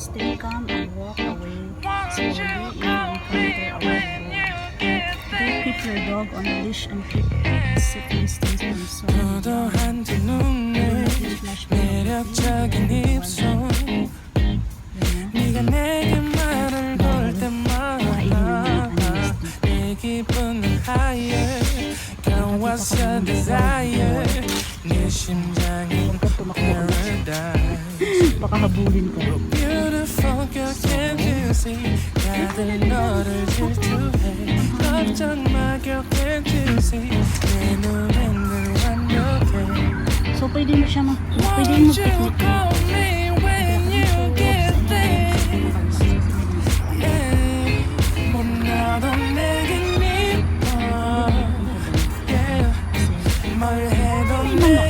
stay calm and walk away slowly if you encounter a wild boar. Do keep your dog on a leash and keep a safe distance from someone. Do not use flashlight. 매력적인 입술 네가 내게 말을 걸 때마다 내 기분은 higher 겨웠어 desire 네 심장은 paradise Baka habulin ka. Beautiful girl can't you see 다들 너를 질투해 걱정 마 girl can't you see 내 눈엔 늘 완벽해 So pwede mo siya pwede mo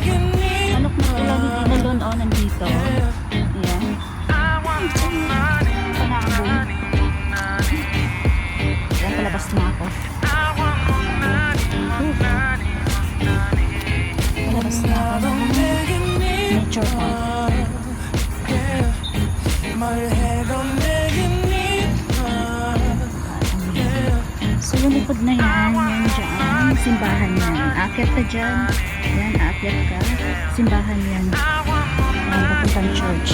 picnic. Manok na tulad na doon o nandito. Ayan. Panakabong. Ayan, palabas na ako. Palabas na ako ng nature park. So yung likod na yan dyan, simbahan yan. Aakyat ka dyan. Yan, aakyat ka. Simbahan yan. Papuntang church.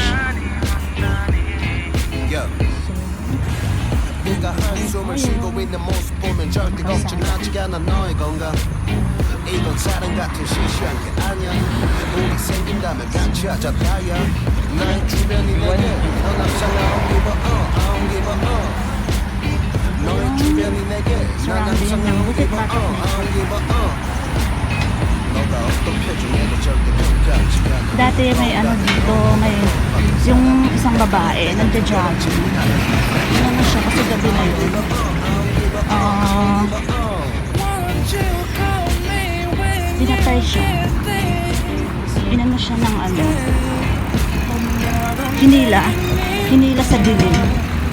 네가 한숨을 쉬고 있는 모습 보면 절대 걱정하지 않아 너의 건강 이건 사랑 같은 시시한 게 아니야 우리 생긴다면 같이 하자 다야 나의 주변이 내게 넌 항상 I don't give a I don't give a 너의 주변이 내게 난 항상 I don't give a I don't give a 너가 어떤 표정에도 절대 평가하지 않아 Dati may ano dito, may yung isang babae nagja-jogging. Ano siya kasi gabi na yun. Pinatay siya. Inano siya ng ano. Hinila sa dilim.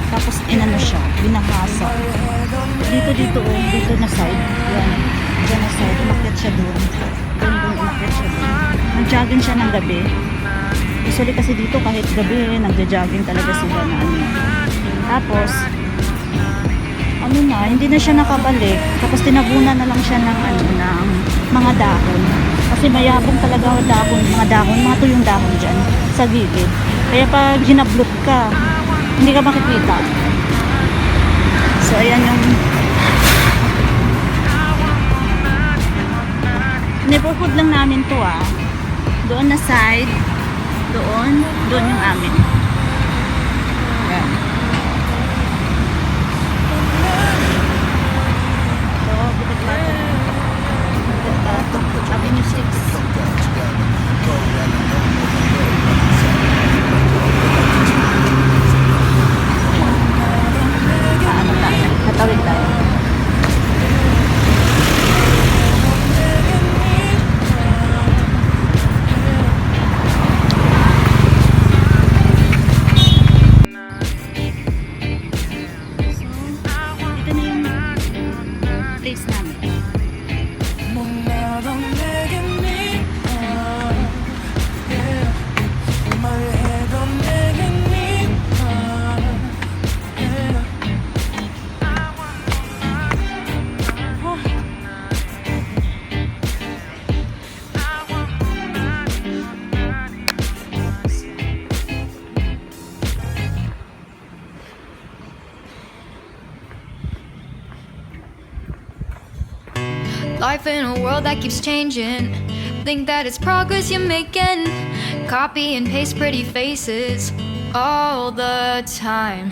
Tapos inano siya, binahasa. Dito na side. Yan. Diyan na side, umakyat siya doon. Doon umakyat siya doon. Nag-jogging siya ng gabi. Usually kasi dito kahit gabi, nagja-jogging talaga sila na ano. Tapos, ano na, hindi na siya nakabalik. Tapos tinabunan na lang siya ng ano, ng mga dahon. Kasi mayabong talaga mga dahon, mga tuyong dahon dyan sa gilid. Kaya pag ginablot ka, hindi ka makikita. So, ayan yung neighborhood lang namin to Doon na side, doon yung amin. Ayan. So, Bukit Batok Avenue 6. Ano tayo? Natawid tayo. Place namin. Life in a world that keeps changing. Think that it's progress you're making. Copy and paste pretty faces all the time.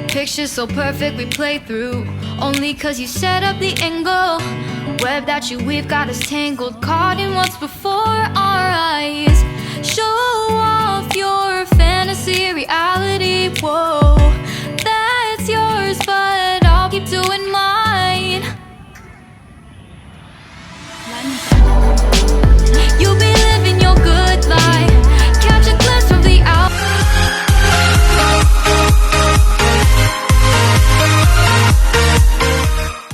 Pictures so perfect we play through only cause you set up the angle. Web that you weave got us tangled, caught in what's before our eyes. Show off your fantasy reality, whoa.